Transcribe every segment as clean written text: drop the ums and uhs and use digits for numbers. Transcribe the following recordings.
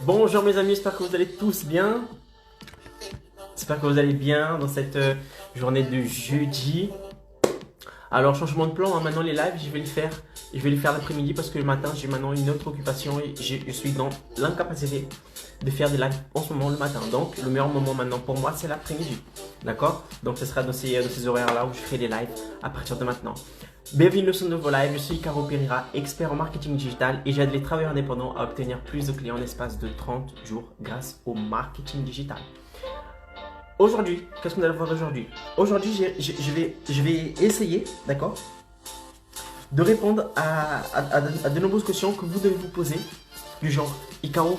Bonjour mes amis, j'espère que vous allez tous bien. J'espère que vous allez bien dans cette journée de jeudi. Alors changement de plan, hein, maintenant les lives, je vais les faire l'après-midi parce que le matin j'ai maintenant une autre occupation et je suis dans l'incapacité de faire des lives en ce moment le matin. Donc le meilleur moment maintenant pour moi c'est l'après-midi. D'accord? Donc ce sera dans ces horaires-là où je ferai des lives à partir de maintenant. Bienvenue sur ce nouveau live, je suis Caro Pereira, expert en marketing digital et j'aide les travailleurs indépendants à obtenir plus de clients en l'espace de 30 jours grâce au marketing digital. Aujourd'hui, qu'est-ce qu'on va voir aujourd'hui? Aujourd'hui, je vais essayer, d'accord, de répondre à de nombreuses questions que vous devez vous poser du genre, Icaro,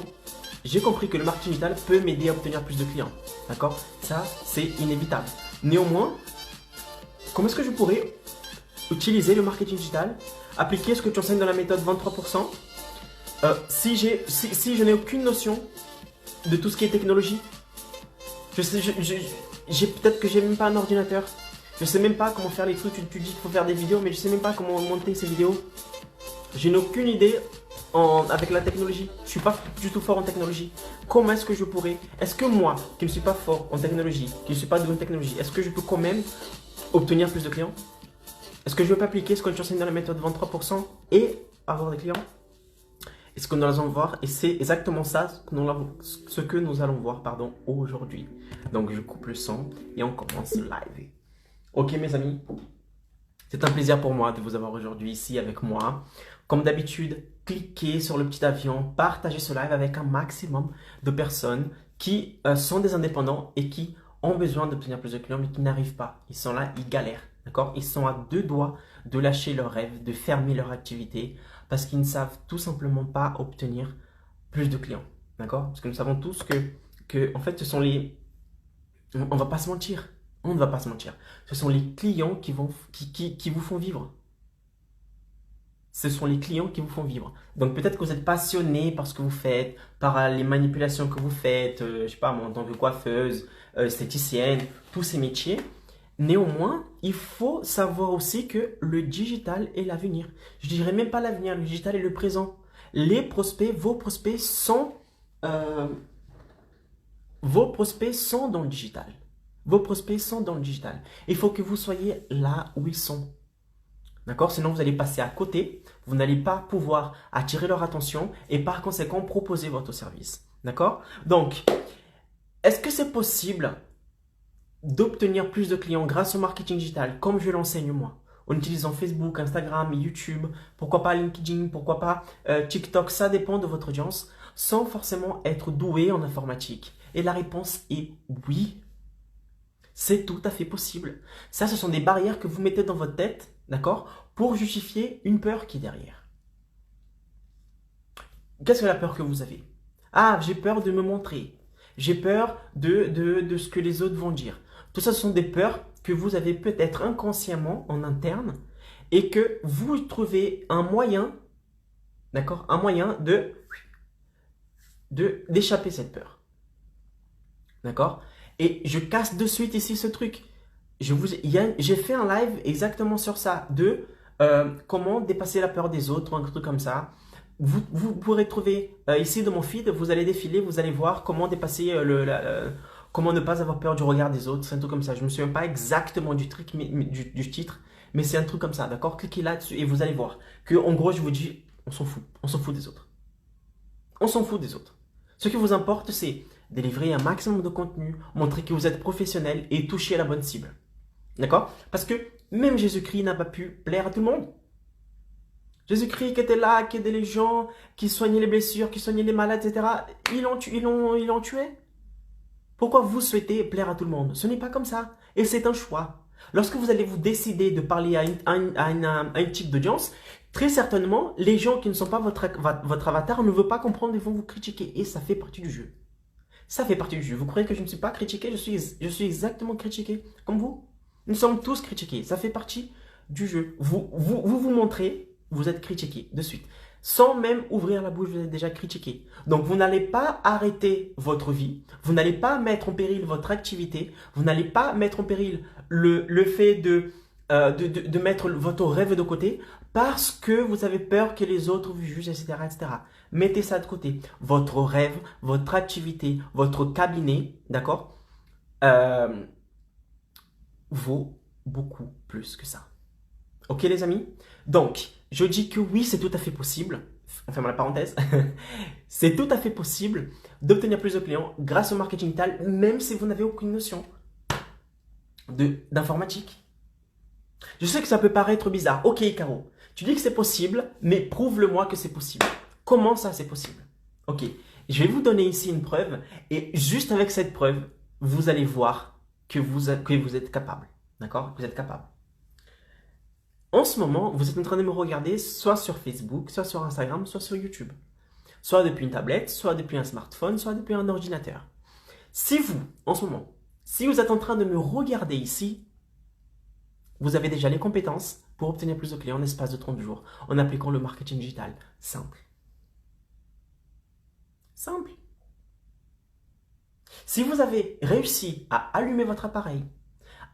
j'ai compris que le marketing digital peut m'aider à obtenir plus de clients, d'accord? Ça, c'est inévitable. Néanmoins, comment est-ce que je pourrais utiliser le marketing digital, appliquer ce que tu enseignes dans la méthode 23%, si je n'ai aucune notion de tout ce qui est technologie? Peut-être que j'ai même pas un ordinateur. Je sais même pas comment faire les trucs. Tu dis qu'il faut faire des vidéos, mais je sais même pas comment monter ces vidéos. Je n'ai aucune idée avec la technologie. Je suis pas du tout fort en technologie. Comment est-ce que je pourrais? Est-ce que moi, qui ne suis pas fort en technologie, qui ne suis pas doué en technologie, est-ce que je peux quand même obtenir plus de clients? Est-ce que je peux appliquer ce que j'enseigne dans la méthode 23% et avoir des clients? Et ce que nous allons voir, et c'est exactement ça ce que nous allons voir aujourd'hui. Donc je coupe le son et on commence le live. Ok mes amis, c'est un plaisir pour moi de vous avoir aujourd'hui ici avec moi. Comme d'habitude, cliquez sur le petit avion, partagez ce live avec un maximum de personnes qui sont des indépendants et qui ont besoin d'obtenir plus de clients mais qui n'arrivent pas. Ils sont là, ils galèrent, d'accord? Ils sont à deux doigts de lâcher leurs rêves, de fermer leur activité parce qu'ils ne savent tout simplement pas obtenir plus de clients, d'accord? Parce que nous savons tous que en fait, ce sont les... On va pas se mentir, on ne va pas se mentir. Ce sont les clients qui vous font vivre. Ce sont les clients qui vous font vivre. Donc peut-être que vous êtes passionné par ce que vous faites, par les manipulations que vous faites, je sais pas moi, en tant que coiffeuse, esthéticienne, tous ces métiers. Néanmoins, il faut savoir aussi que le digital est l'avenir. Je dirais même pas l'avenir, le digital est le présent. Les prospects, vos prospects sont dans le digital. Vos prospects sont dans le digital. Il faut que vous soyez là où ils sont. D'accord? Sinon, vous allez passer à côté. Vous n'allez pas pouvoir attirer leur attention et par conséquent proposer votre service. D'accord? Donc, est-ce que c'est possible d'obtenir plus de clients grâce au marketing digital, comme je l'enseigne moi, en utilisant Facebook, Instagram, YouTube, pourquoi pas LinkedIn, pourquoi pas TikTok, ça dépend de votre audience, sans forcément être doué en informatique? Et la réponse est oui. C'est tout à fait possible. Ça, ce sont des barrières que vous mettez dans votre tête, d'accord, pour justifier une peur qui est derrière. Qu'est-ce que la peur que vous avez? Ah, j'ai peur de me montrer. J'ai peur de ce que les autres vont dire. Tout ça, ce sont des peurs que vous avez peut-être inconsciemment en interne et que vous trouvez un moyen, d'accord, un moyen d'échapper cette peur. D'accord? Et je casse de suite ici ce truc. J'ai fait un live exactement sur ça, de comment dépasser la peur des autres, un truc comme ça. Vous pourrez trouver ici dans mon feed, vous allez défiler, vous allez voir comment dépasser comment ne pas avoir peur du regard des autres. C'est un truc comme ça. Je ne me souviens pas exactement du truc, du titre, mais c'est un truc comme ça, d'accord? Cliquez là-dessus et vous allez voir que, en gros, je vous dis, on s'en fout. On s'en fout des autres. On s'en fout des autres. Ce qui vous importe, c'est délivrer un maximum de contenu, montrer que vous êtes professionnel et toucher à la bonne cible. D'accord? Parce que même Jésus-Christ n'a pas pu plaire à tout le monde. Jésus-Christ qui était là, qui aidait les gens, qui soignait les blessures, qui soignait les malades, etc. Ils l'ont tué. Pourquoi vous souhaitez plaire à tout le monde? Ce n'est pas comme ça. Et c'est un choix. Lorsque vous allez vous décider de parler à un type d'audience, très certainement, les gens qui ne sont pas votre avatar ne veulent pas comprendre et vont vous critiquer. Et ça fait partie du jeu. Ça fait partie du jeu. Vous croyez que je ne suis pas critiqué? Je suis exactement critiqué. Comme vous. Nous sommes tous critiqués. Ça fait partie du jeu. Vous montrez, vous êtes critiqué de suite. Sans même ouvrir la bouche, vous êtes déjà critiqué. Donc, vous n'allez pas arrêter votre vie. Vous n'allez pas mettre en péril votre activité. Vous n'allez pas mettre en péril le fait de mettre votre rêve de côté parce que vous avez peur que les autres vous jugent, etc., etc. Mettez ça de côté. Votre rêve, votre activité, votre cabinet, d'accord, vaut beaucoup plus que ça. Ok les amis? Donc, je dis que oui, c'est tout à fait possible. On ferme la parenthèse. C'est tout à fait possible d'obtenir plus de clients grâce au marketing digital, même si vous n'avez aucune notion d'informatique. Je sais que ça peut paraître bizarre. Ok, Caro, tu dis que c'est possible, mais prouve-le-moi que c'est possible. Comment ça, c'est possible? Ok, je vais vous donner ici une preuve et juste avec cette preuve, vous allez voir que vous êtes capable. D'accord? Vous êtes capable. En ce moment, vous êtes en train de me regarder soit sur Facebook, soit sur Instagram, soit sur YouTube. Soit depuis une tablette, soit depuis un smartphone, soit depuis un ordinateur. Si vous, en ce moment, si vous êtes en train de me regarder ici, vous avez déjà les compétences pour obtenir plus de clients en l'espace de 30 jours en appliquant le marketing digital. Simple. Simple. Si vous avez réussi à allumer votre appareil,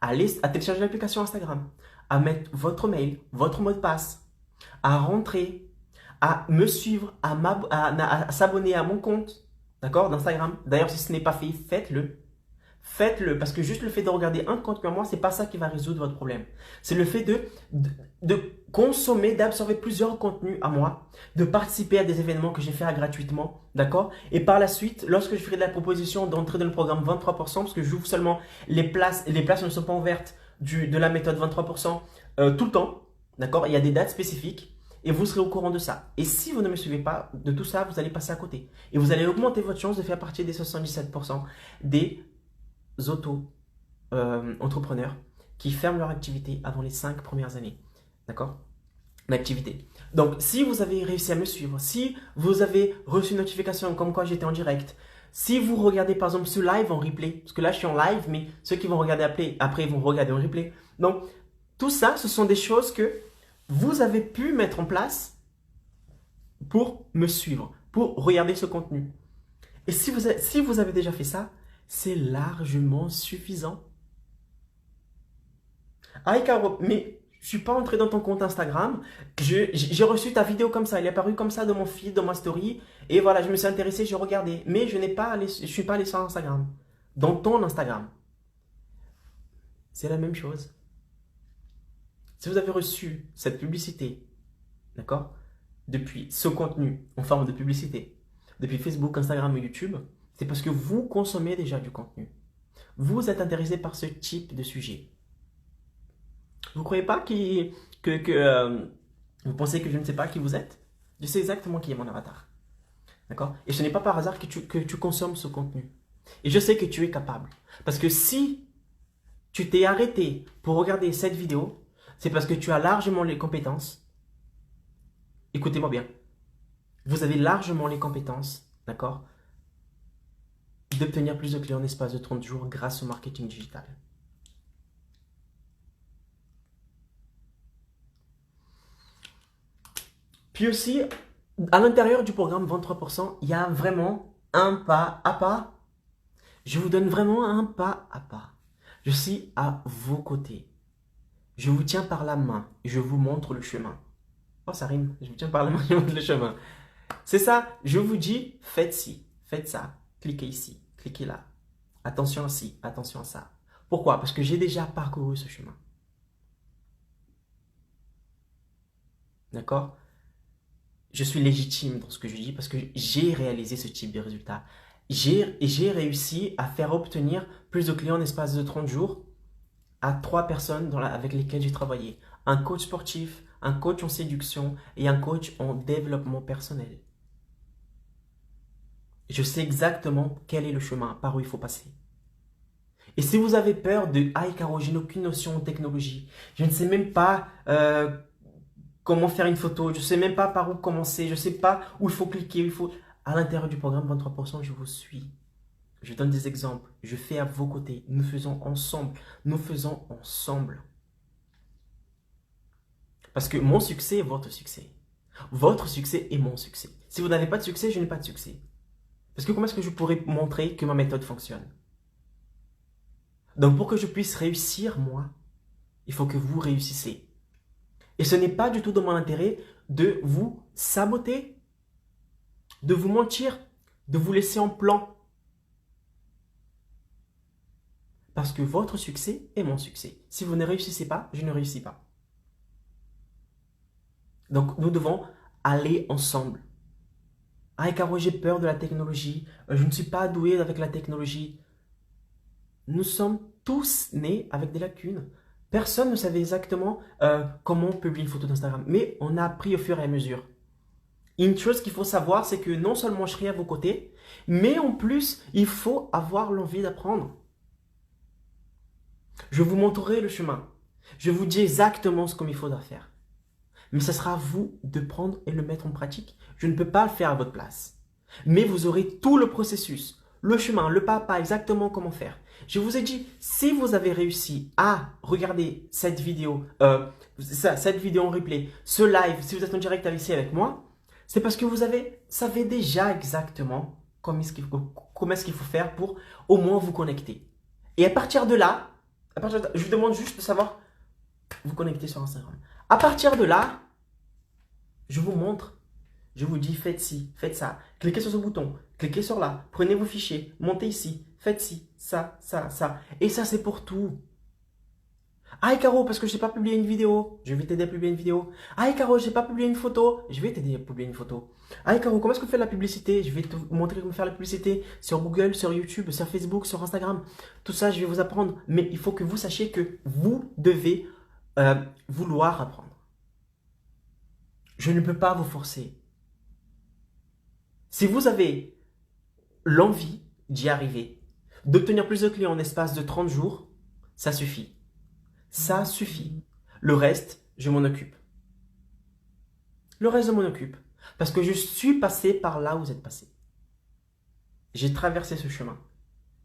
à télécharger l'application Instagram, à mettre votre mail, votre mot de passe, à rentrer, à me suivre, à s'abonner à mon compte, d'accord, d'Instagram. D'ailleurs, si ce n'est pas fait, faites-le. Faites-le, parce que juste le fait de regarder un contenu à moi, c'est pas ça qui va résoudre votre problème. C'est le fait de consommer, d'absorber plusieurs contenus à moi, de participer à des événements que j'ai fait gratuitement, d'accord? Et par la suite, lorsque je ferai de la proposition d'entrer dans le programme 23%, parce que j'ouvre seulement les places ne sont pas ouvertes de la méthode 23% tout le temps, d'accord? Il y a des dates spécifiques et vous serez au courant de ça. Et si vous ne me suivez pas de tout ça, vous allez passer à côté. Et vous allez augmenter votre chance de faire partie des 77% des auto-entrepreneurs qui ferment leur activité avant les 5 premières années. D'accord? L'activité. Donc, si vous avez réussi à me suivre, si vous avez reçu une notification comme quoi j'étais en direct, si vous regardez par exemple ce live en replay, parce que là je suis en live, mais ceux qui vont regarder après vont regarder en replay. Donc, tout ça, ce sont des choses que vous avez pu mettre en place pour me suivre, pour regarder ce contenu. Et si vous avez déjà fait ça, c'est largement suffisant. Ah, Caro, mais je suis pas entré dans ton compte Instagram. J'ai reçu ta vidéo comme ça. Elle est apparue comme ça dans mon feed, dans ma story. Et voilà, je me suis intéressé, j'ai regardé. Mais je suis pas allé sur Instagram. Dans ton Instagram. C'est la même chose. Si vous avez reçu cette publicité, d'accord, depuis ce contenu en forme de publicité, depuis Facebook, Instagram ou YouTube, c'est parce que vous consommez déjà du contenu. Vous êtes intéressé par ce type de sujet. Vous ne croyez pas vous pensez que je ne sais pas qui vous êtes? Je sais exactement qui est mon avatar. D'accord? Et ce n'est pas par hasard que tu consommes ce contenu. Et je sais que tu es capable. Parce que si tu t'es arrêté pour regarder cette vidéo, c'est parce que tu as largement les compétences. Écoutez-moi bien. Vous avez largement les compétences, d'accord, d'obtenir plus de clients en espace de 30 jours grâce au marketing digital. Puis aussi, à l'intérieur du programme 23%, il y a vraiment un pas à pas. Je vous donne vraiment un pas à pas. Je suis à vos côtés. Je vous tiens par la main. Je vous montre le chemin. Oh, ça rime. Je vous tiens par la main, je vous montre le chemin. C'est ça. Je vous dis, faites ci, faites ça. Cliquez ici, cliquez là. Attention à ci, attention à ça. Pourquoi? Parce que j'ai déjà parcouru ce chemin. D'accord? Je suis légitime dans ce que je dis parce que j'ai réalisé ce type de résultat. J'ai réussi à faire obtenir plus de clients en espace de 30 jours à 3 personnes avec lesquelles j'ai travaillé. Un coach sportif, un coach en séduction et un coach en développement personnel. Je sais exactement quel est le chemin, par où il faut passer. Et si vous avez peur de « Ah, Caro, je n'ai aucune notion en technologie. Je ne sais même pas comment faire une photo. Je ne sais même pas par où commencer. Je ne sais pas où il faut cliquer. À l'intérieur du programme 23%, je vous suis. Je donne des exemples. Je fais à vos côtés. Nous faisons ensemble. Nous faisons ensemble. Parce que mon succès est votre succès. Votre succès est mon succès. Si vous n'avez pas de succès, je n'ai pas de succès. Parce que comment est-ce que je pourrais montrer que ma méthode fonctionne? Donc pour que je puisse réussir, moi, il faut que vous réussissez. Et ce n'est pas du tout dans mon intérêt de vous saboter. de vous mentir, de vous laisser en plan. Parce que votre succès est mon succès. Si vous ne réussissez pas, je ne réussis pas. Donc, nous devons aller ensemble. Ah, Caro, j'ai peur de la technologie. Je ne suis pas doué avec la technologie. Nous sommes tous nés avec des lacunes. Personne ne savait exactement comment publier une photo d'Instagram. Mais on a appris au fur et à mesure. Une chose qu'il faut savoir, c'est que non seulement je serai à vos côtés, mais en plus, il faut avoir l'envie d'apprendre. Je vous montrerai le chemin. Je vous dis exactement ce qu'il faudra faire. Mais ce sera à vous de prendre et le mettre en pratique. Je ne peux pas le faire à votre place. Mais vous aurez tout le processus, le chemin, le pas à pas, exactement comment faire. Je vous ai dit, si vous avez réussi à regarder cette vidéo en replay, ce live, si vous êtes en direct ici avec moi, c'est parce que vous savez déjà exactement comment est-ce qu'il faut faire pour au moins vous connecter. Et à partir de là, je vous demande juste de savoir vous connecter sur Instagram. À partir de là, je vous montre, je vous dis faites ci, faites ça, cliquez sur ce bouton, cliquez sur là, prenez vos fichiers, montez ici, faites ci, ça, ça, ça. Et ça, c'est pour tout. Ah, Caro, parce que je n'ai pas publié une vidéo, je vais t'aider à publier une vidéo. Ah, Caro, je n'ai pas publié une photo, je vais t'aider à publier une photo. Ah, Caro, comment est-ce qu'on fait la publicité? Je vais te montrer comment faire la publicité sur Google, sur YouTube, sur Facebook, sur Instagram. Tout ça, je vais vous apprendre. Mais il faut que vous sachiez que vous devez vouloir apprendre. Je ne peux pas vous forcer. Si vous avez l'envie d'y arriver, d'obtenir plus de clients en espace de 30 jours, ça suffit. Ça suffit. Le reste, je m'en occupe. Le reste, je m'en occupe. Parce que je suis passé par là où vous êtes passé. J'ai traversé ce chemin.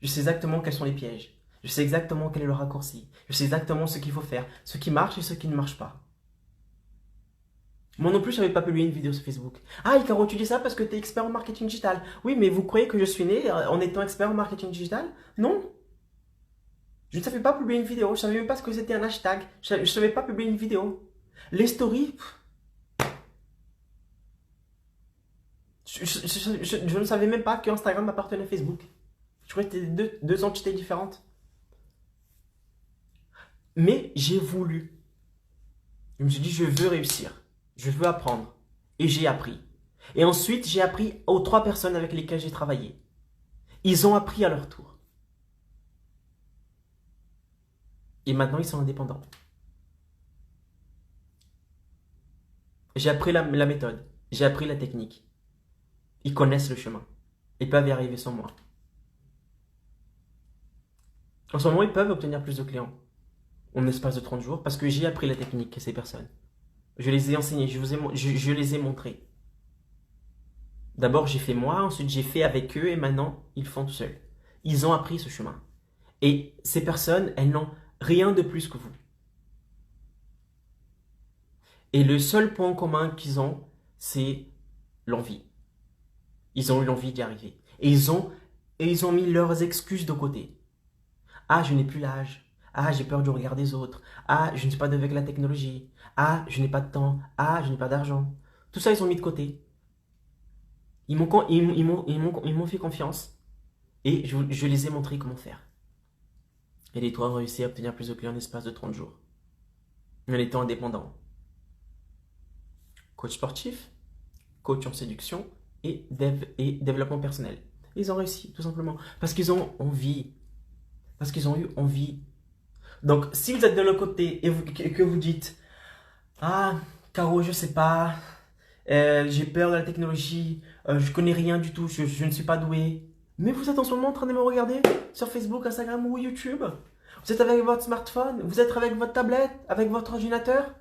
Je sais exactement quels sont les pièges. Je sais exactement quel est le raccourci. Je sais exactement ce qu'il faut faire, ce qui marche et ce qui ne marche pas. Moi non plus, je n'avais pas publié une vidéo sur Facebook. Ah, Caro, tu dis ça parce que tu es expert en marketing digital. Oui, mais vous croyez que je suis né en étant expert en marketing digital? Non. Je ne savais pas publier une vidéo. Je ne savais même pas ce que c'était un hashtag. Je ne savais pas publier une vidéo. Les stories, je ne savais même pas que Instagram appartenait à Facebook. Je croyais que c'était deux entités différentes. Mais j'ai voulu. Je me suis dit, je veux réussir. Je veux apprendre. Et j'ai appris. Et ensuite, j'ai appris aux 3 personnes avec lesquelles j'ai travaillé. Ils ont appris à leur tour. Et maintenant, ils sont indépendants. J'ai appris la méthode. J'ai appris la technique. Ils connaissent le chemin. Ils peuvent y arriver sans moi. En ce moment, ils peuvent obtenir plus de clients en espace de 30 jours parce que j'ai appris la technique à ces personnes. Je les ai enseignés, je les ai montrés. D'abord, j'ai fait moi, ensuite j'ai fait avec eux et maintenant, ils font tout seuls. Ils ont appris ce chemin. Et ces personnes, elles n'ont rien de plus que vous. Et le seul point commun qu'ils ont, c'est l'envie. Ils ont eu l'envie d'y arriver. Et ils ont mis leurs excuses de côté. Ah, je n'ai plus l'âge. Ah, j'ai peur du regard des autres. Ah, je ne suis pas avec la technologie. Ah, je n'ai pas de temps. Ah, je n'ai pas d'argent. Tout ça, ils ont mis de côté. Ils m'ont fait confiance. Et je les ai montré comment faire. Et les 3 ont réussi à obtenir plus de clients en l'espace de 30 jours. En étant indépendants. Coach sportif, coach en séduction et développement personnel. Ils ont réussi, tout simplement. Parce qu'ils ont envie. Parce qu'ils ont eu envie. Donc, si vous êtes de l'autre côté et que vous dites « Ah, Caro, je sais pas, j'ai peur de la technologie, je connais rien du tout, je ne suis pas doué. » Mais vous êtes en ce moment en train de me regarder sur Facebook, Instagram ou YouTube. Vous êtes avec votre smartphone, vous êtes avec votre tablette, avec votre ordinateur.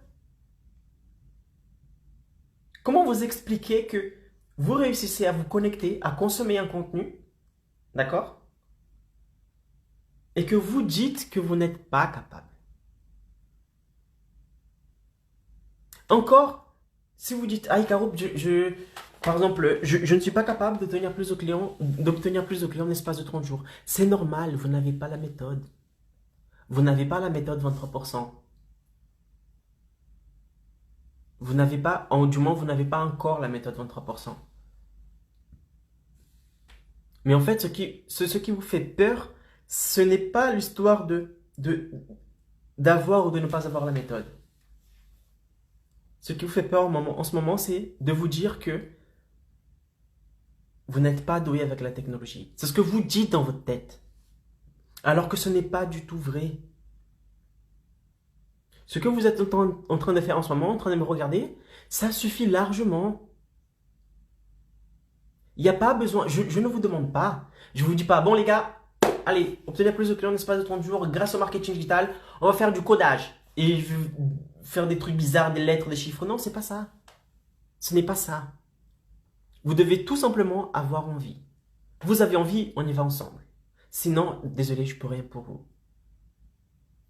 Comment vous expliquer que vous réussissez à vous connecter, à consommer un contenu, d'accord? Et que vous dites que vous n'êtes pas capable. Encore, si vous dites, ah, Caro, par exemple, je ne suis pas capable d'obtenir plus de clients en l'espace de 30 jours. C'est normal, vous n'avez pas la méthode. Vous n'avez pas la méthode 23%. Vous n'avez pas, du moins, vous n'avez pas encore la méthode 23%. Mais en fait, ce qui vous fait peur, ce n'est pas l'histoire d'avoir ou de ne pas avoir la méthode. Ce qui vous fait peur en ce moment, c'est de vous dire que vous n'êtes pas doué avec la technologie. C'est ce que vous dites dans votre tête. Alors que ce n'est pas du tout vrai. Ce que vous êtes en train de faire en ce moment, en train de me regarder, ça suffit largement. Il n'y a pas besoin, je ne vous demande pas. Je ne vous dis pas, bon les gars, allez, obtenir plus de clients en espace de 30 jours grâce au marketing digital, on va faire du codage. Et je vais faire des trucs bizarres, des lettres, des chiffres. Non, c'est pas ça. Ce n'est pas ça. Vous devez tout simplement avoir envie. Vous avez envie, on y va ensemble. Sinon, désolé, je peux rien pour vous.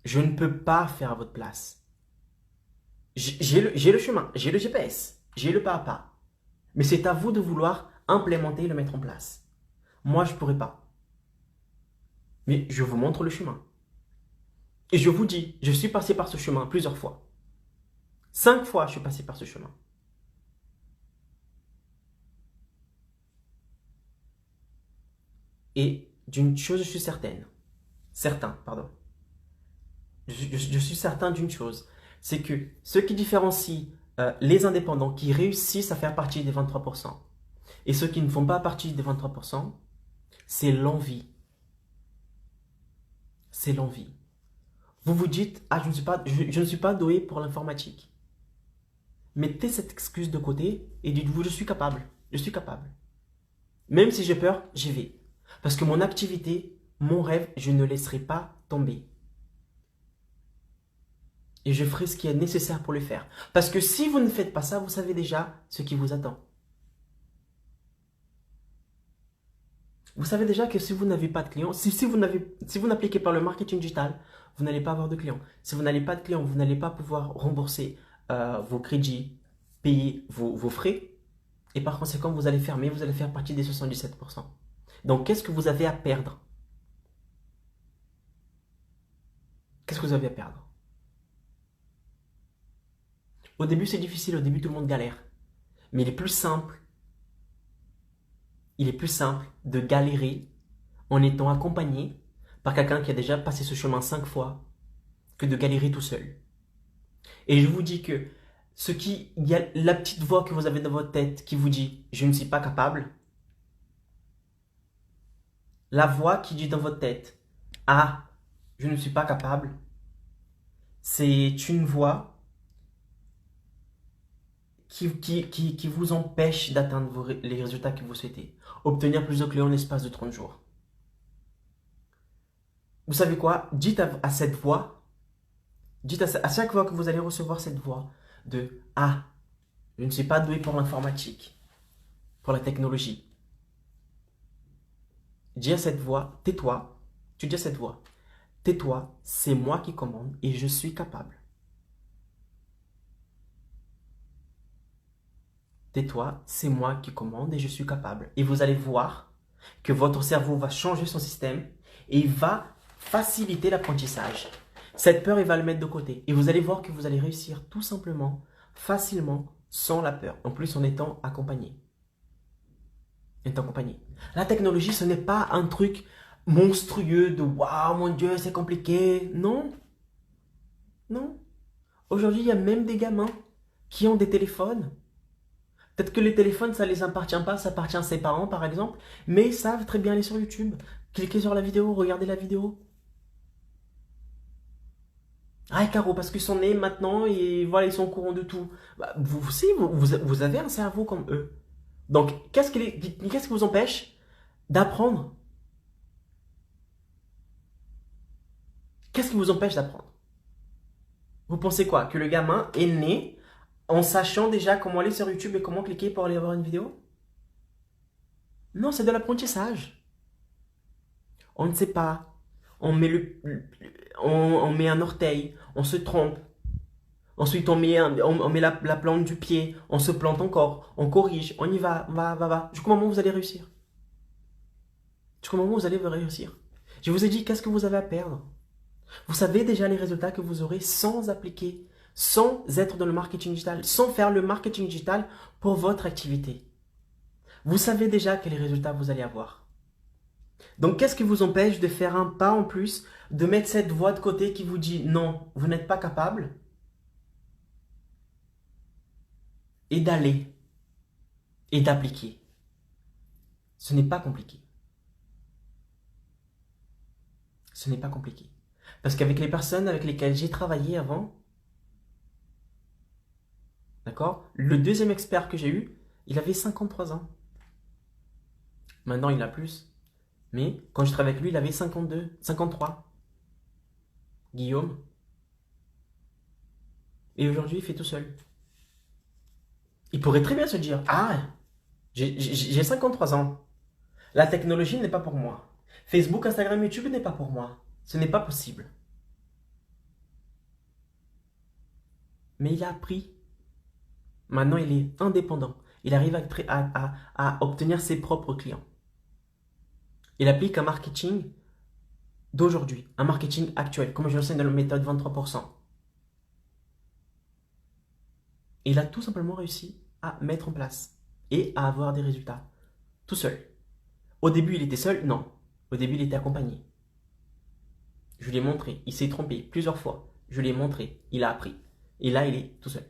Je ne peux pas faire à votre place. J'ai le chemin, j'ai le GPS, j'ai le pas à pas. Mais c'est à vous de vouloir implémenter et le mettre en place. Moi, je ne pourrais pas. Mais je vous montre le chemin. Et je vous dis, je suis passé par ce chemin plusieurs fois. 5 fois, je suis passé par ce chemin. Et d'une chose, je suis certain, pardon. Je suis certain d'une chose, c'est que ce qui différencie les indépendants qui réussissent à faire partie des 23% et ceux qui ne font pas partie des 23%, c'est l'envie. C'est l'envie. Vous vous dites, ah, je ne suis pas doué pour l'informatique. Mettez cette excuse de côté et dites-vous, je suis capable. Je suis capable. Même si j'ai peur, j'y vais. Parce que mon activité, mon rêve, je ne laisserai pas tomber. Et je ferai ce qui est nécessaire pour le faire. Parce que si vous ne faites pas ça, vous savez déjà ce qui vous attend. Vous savez déjà que si vous n'avez pas de clients, si vous n'appliquez pas le marketing digital, vous n'allez pas avoir de clients. Si vous n'avez pas de clients, vous n'allez pas pouvoir rembourser vos crédits, payer vos frais. Et par conséquent, vous allez fermer, vous allez faire partie des 77%. Donc, qu'est-ce que vous avez à perdre? Qu'est-ce que vous avez à perdre? Au début, c'est difficile. Au début, tout le monde galère. Mais il est plus simple de galérer en étant accompagné par quelqu'un qui a déjà passé ce chemin 5 fois que de galérer tout seul. Et je vous dis que il y a la petite voix que vous avez dans votre tête qui vous dit « je ne suis pas capable ». La voix qui dit dans votre tête « ah, je ne suis pas capable », c'est une voix qui vous empêche d'atteindre les résultats que vous souhaitez. Obtenir plus de clients en l'espace de 30 jours. Vous savez quoi? Dites à cette voix, dites à chaque fois que vous allez recevoir cette voix de « ah, je ne suis pas doué pour l'informatique, pour la technologie ». Dis à cette voix, tais-toi, tu dis à cette voix, tais-toi, c'est moi qui commande et je suis capable. Tais-toi, c'est moi qui commande et je suis capable. Et vous allez voir que votre cerveau va changer son système et il va faciliter l'apprentissage. Cette peur, il va le mettre de côté. Et vous allez voir que vous allez réussir tout simplement, facilement, sans la peur. En plus, en étant accompagné. La technologie, ce n'est pas un truc monstrueux de « waouh, mon Dieu, c'est compliqué ». Non. Non. Aujourd'hui, il y a même des gamins qui ont des téléphones. Peut-être que les téléphones, ça ne les appartient pas, ça appartient à ses parents par exemple, mais ils savent très bien aller sur YouTube, cliquer sur la vidéo, regarder la vidéo. Ah, Caro, parce qu'ils sont nés maintenant et voilà, ils sont au courant de tout. Bah, vous aussi, vous avez un cerveau comme eux. Donc, qu'est-ce qui vous empêche d'apprendre? Qu'est-ce qui vous empêche d'apprendre? Vous pensez quoi? Que le gamin est né en sachant déjà comment aller sur YouTube et comment cliquer pour aller voir une vidéo? Non, c'est de l'apprentissage. On ne sait pas. On met un orteil, on se trompe. Ensuite, on met la plante du pied, on se plante encore, on corrige, on y va. Jusqu'au moment où vous allez réussir. Jusqu'au moment où vous allez réussir. Je vous ai dit, qu'est-ce que vous avez à perdre? Vous savez déjà les résultats que vous aurez sans appliquer, sans être dans le marketing digital, sans faire le marketing digital pour votre activité. Vous savez déjà quels résultats vous allez avoir. Donc, qu'est-ce qui vous empêche de faire un pas en plus, de mettre cette voix de côté qui vous dit non, vous n'êtes pas capable, et d'aller et d'appliquer? Ce n'est pas compliqué. Ce n'est pas compliqué. Parce qu'avec les personnes avec lesquelles j'ai travaillé avant, d'accord, le deuxième expert que j'ai eu, il avait 53 ans. Maintenant, il a plus. Mais quand je travaillais avec lui, il avait 52, 53. Guillaume. Et aujourd'hui, il fait tout seul. Il pourrait très bien se dire, ah, j'ai 53 ans. La technologie n'est pas pour moi. Facebook, Instagram, YouTube n'est pas pour moi. Ce n'est pas possible. Mais il a appris. Maintenant, il est indépendant. Il arrive à obtenir ses propres clients. Il applique un marketing d'aujourd'hui, un marketing actuel, comme je l'enseigne dans la méthode 23%. Et il a tout simplement réussi à mettre en place et à avoir des résultats. Tout seul. Au début, il était seul? Non. Au début, il était accompagné. Je lui ai montré. Il s'est trompé plusieurs fois. Je lui ai montré. Il a appris. Et là, il est tout seul.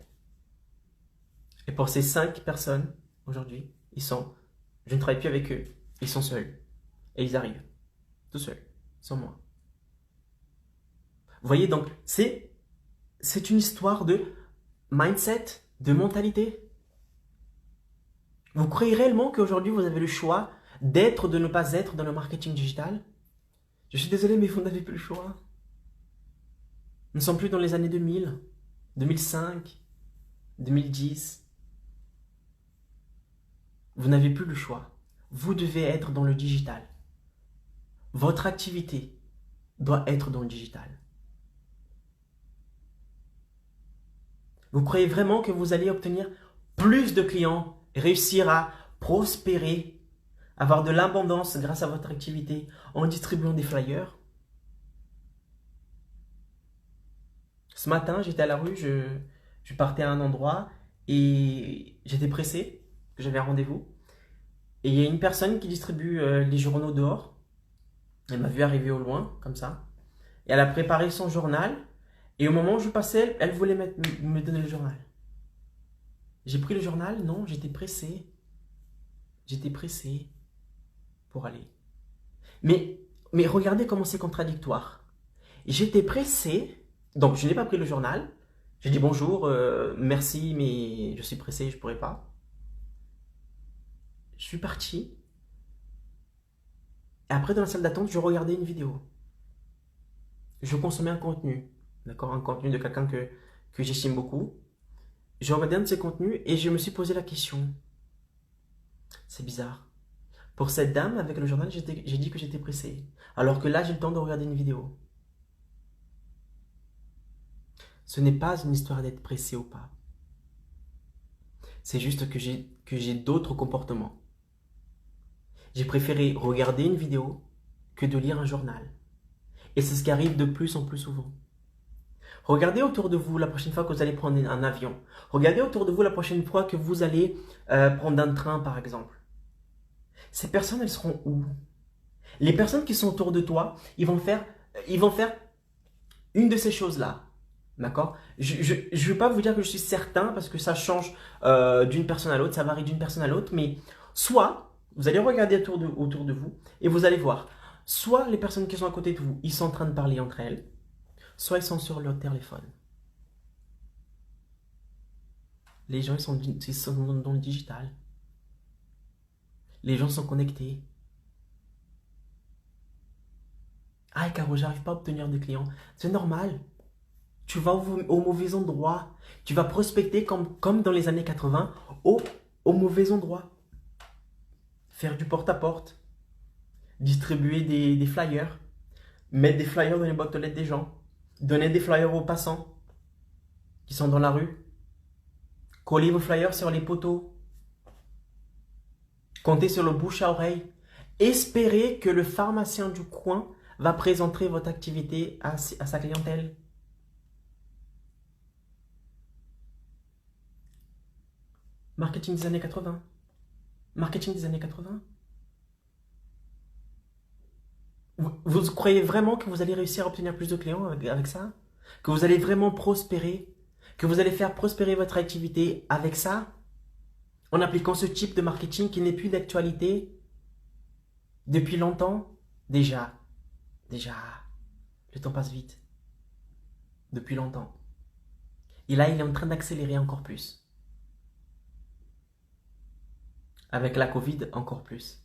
Et pour ces 5 personnes, aujourd'hui, je ne travaille plus avec eux. Ils sont seuls. Et ils arrivent. Tout seuls. Sans moi. Vous voyez, donc, c'est une histoire de mindset, de mentalité. Vous croyez réellement qu'aujourd'hui, vous avez le choix d'être ou de ne pas être dans le marketing digital? Je suis désolé, mais vous n'avez plus le choix. Nous ne sommes plus dans les années 2000, 2005, 2010. Vous n'avez plus le choix. Vous devez être dans le digital. Votre activité doit être dans le digital. Vous croyez vraiment que vous allez obtenir plus de clients, réussir à prospérer, avoir de l'abondance grâce à votre activité en distribuant des flyers? Ce matin, j'étais à la rue, je partais à un endroit et j'étais pressé, j'avais un rendez-vous. Et il y a une personne qui distribue les journaux dehors. Elle m'a vu arriver au loin, comme ça. Et elle a préparé son journal. Et au moment où je passais, elle voulait me donner le journal. J'ai pris le journal, non, j'étais pressé. J'étais pressé pour aller. Mais regardez comment c'est contradictoire. J'étais pressé, donc je n'ai pas pris le journal. J'ai dit bonjour, merci, mais je suis pressé, je ne pourrais pas. Je suis parti. Et après, dans la salle d'attente, je regardais une vidéo. Je consommais un contenu. D'accord, un contenu de quelqu'un que j'estime beaucoup. Je regardais un de ses contenus et je me suis posé la question. C'est bizarre. Pour cette dame, avec le journal, j'ai dit que j'étais pressé. Alors que là, j'ai le temps de regarder une vidéo. Ce n'est pas une histoire d'être pressé ou pas. C'est juste que j'ai d'autres comportements. J'ai préféré regarder une vidéo que de lire un journal. Et c'est ce qui arrive de plus en plus souvent. Regardez autour de vous la prochaine fois que vous allez prendre un avion. Regardez autour de vous la prochaine fois que vous allez prendre un train, par exemple. Ces personnes, elles seront où? Les personnes qui sont autour de toi, ils vont faire une de ces choses-là. D'accord? Je ne vais pas vous dire que je suis certain parce que ça change d'une personne à l'autre, ça varie d'une personne à l'autre, mais soit vous allez regarder autour de vous et vous allez voir, soit les personnes qui sont à côté de vous, ils sont en train de parler entre elles, soit ils sont sur leur téléphone. Les gens ils sont dans le digital. Les gens sont connectés. Ah, Caro, j'arrive pas à obtenir de clients. C'est normal. Tu vas au mauvais endroit. Tu vas prospecter comme dans les années 80 au mauvais endroit. Faire du porte-à-porte. Distribuer des flyers. Mettre des flyers dans les boîtes aux lettres des gens. Donner des flyers aux passants qui sont dans la rue. Coller vos flyers sur les poteaux. Compter sur le bouche à oreille. Espérer que le pharmacien du coin va présenter votre activité à sa clientèle. Marketing des années 80. Marketing des années 80. Vous croyez vraiment que vous allez réussir à obtenir plus de clients avec ça? Que vous allez vraiment prospérer? Que vous allez faire prospérer votre activité avec ça? En appliquant ce type de marketing qui n'est plus d'actualité depuis longtemps? Déjà, le temps passe vite. Depuis longtemps. Et là, il est en train d'accélérer encore plus. Avec la Covid, encore plus.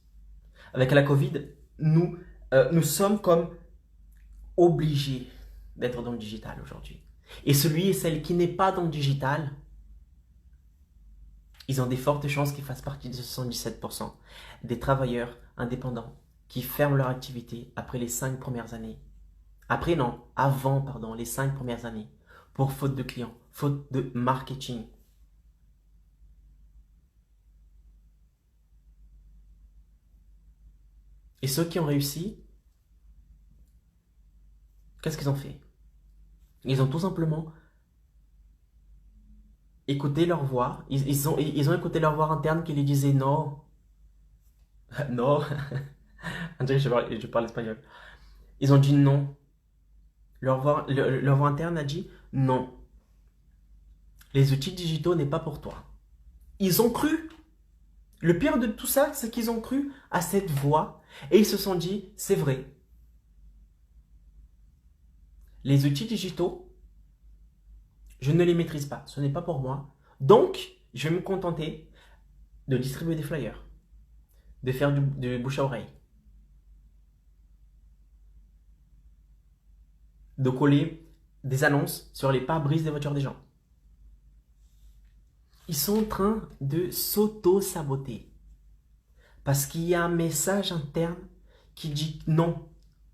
Avec la Covid, nous sommes comme obligés d'être dans le digital aujourd'hui. Et celui et celle qui n'est pas dans le digital, ils ont des fortes chances qu'ils fassent partie de 77% des travailleurs indépendants qui ferment leur activité après les 5 premières années. Avant les 5 premières années, pour faute de clients, faute de marketing. Et ceux qui ont réussi, qu'est-ce qu'ils ont fait? Ils ont tout simplement écouté leur voix. Ils ont écouté leur voix interne qui les disait non. Non. André, je parle espagnol. Ils ont dit non. Leur voix interne a dit non. Les outils digitaux n'est pas pour toi. Ils ont cru. Le pire de tout ça, c'est qu'ils ont cru à cette voix et ils se sont dit, c'est vrai. Les outils digitaux, je ne les maîtrise pas. Ce n'est pas pour moi. Donc, je vais me contenter de distribuer des flyers, de faire du bouche à oreille, de coller des annonces sur les pare-brises des voitures des gens. Ils sont en train de s'auto-saboter. Parce qu'il y a un message interne qui dit non,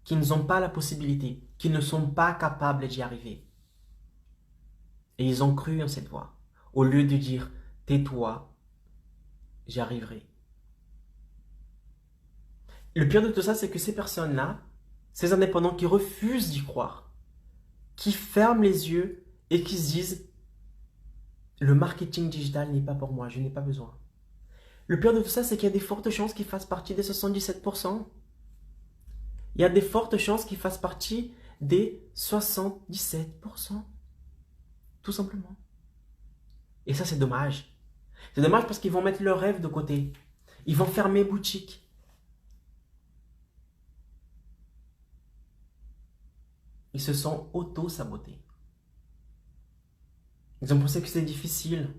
qu'ils n'ont pas la possibilité, qu'ils ne sont pas capables d'y arriver. Et ils ont cru en cette voix. Au lieu de dire, tais-toi, j'y arriverai. Le pire de tout ça, c'est que ces personnes-là, ces indépendants qui refusent d'y croire, qui ferment les yeux et qui se disent, le marketing digital n'est pas pour moi, je n'ai pas besoin. Le pire de tout ça, c'est qu'il y a des fortes chances qu'ils fassent partie des 77%. Il y a des fortes chances qu'ils fassent partie des 77%. Tout simplement. Et ça, c'est dommage. C'est dommage parce qu'ils vont mettre leurs rêves de côté. Ils vont fermer boutique. Ils se sont auto-sabotés. Ils ont pensé que c'est difficile.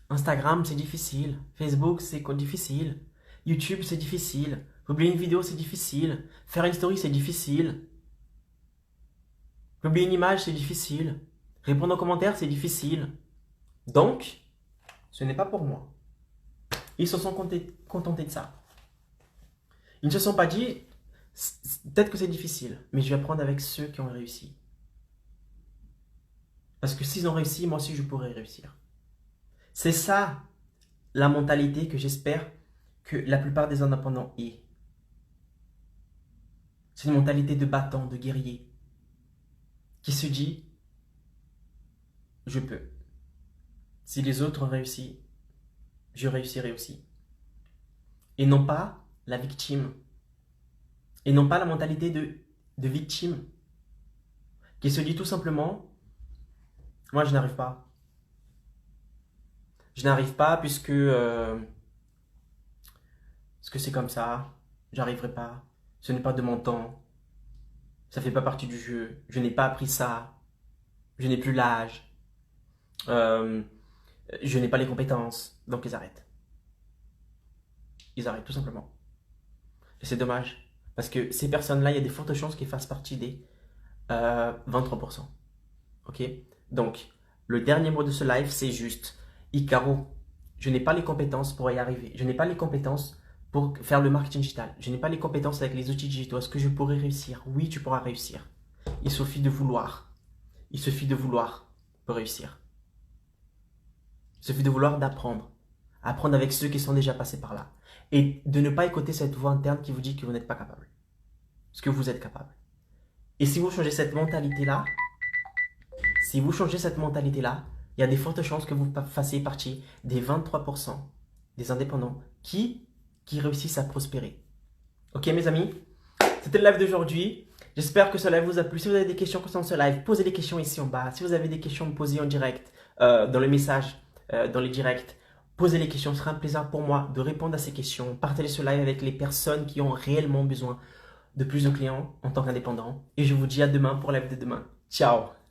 Instagram, c'est difficile. Facebook, c'est difficile. YouTube, c'est difficile. Publier une vidéo, c'est difficile. Faire une story, c'est difficile. Publier une image, c'est difficile. Répondre aux commentaires, c'est difficile. Donc, ce n'est pas pour moi. Ils se sont contentés de ça. Ils ne se sont pas dit, peut-être que c'est difficile, mais je vais apprendre avec ceux qui ont réussi. Parce que s'ils ont réussi, moi aussi je pourrais réussir. C'est ça la mentalité que j'espère que la plupart des indépendants aient. C'est une mentalité de battant, de guerrier, qui se dit, je peux. Si les autres ont réussi, je réussirai aussi. Et non pas la victime. Et non pas la mentalité de victime, qui se dit tout simplement, moi je n'arrive pas. Je n'arrive pas puisque c'est comme ça, j'arriverai pas, ce n'est pas de mon temps, ça fait pas partie du jeu, je n'ai pas appris ça, je n'ai plus l'âge, je n'ai pas les compétences, donc ils arrêtent. Ils arrêtent tout simplement. Et c'est dommage, parce que ces personnes-là, il y a des fortes chances qu'ils fassent partie des 23%. Ok? Donc, le dernier mot de ce live, c'est juste, Icaro, je n'ai pas les compétences pour y arriver. Je n'ai pas les compétences pour faire le marketing digital. Je n'ai pas les compétences avec les outils digitaux. Est-ce que je pourrais réussir? Oui, tu pourras réussir. Il suffit de vouloir. Il suffit de vouloir pour réussir. Il suffit de vouloir d'apprendre. Apprendre avec ceux qui sont déjà passés par là. Et de ne pas écouter cette voix interne qui vous dit que vous n'êtes pas capable. Parce que vous êtes capable. Et si vous changez cette mentalité-là, il y a des fortes chances que vous fassiez partie des 23% des indépendants qui réussissent à prospérer. Ok mes amis, c'était le live d'aujourd'hui. J'espère que ce live vous a plu. Si vous avez des questions concernant ce live, posez les questions ici en bas. Si vous avez des questions à me poser en direct, dans les messages, dans les directs, posez les questions. Ce sera un plaisir pour moi de répondre à ces questions. Partagez ce live avec les personnes qui ont réellement besoin de plus de clients en tant qu'indépendant. Et je vous dis à demain pour le live de demain. Ciao!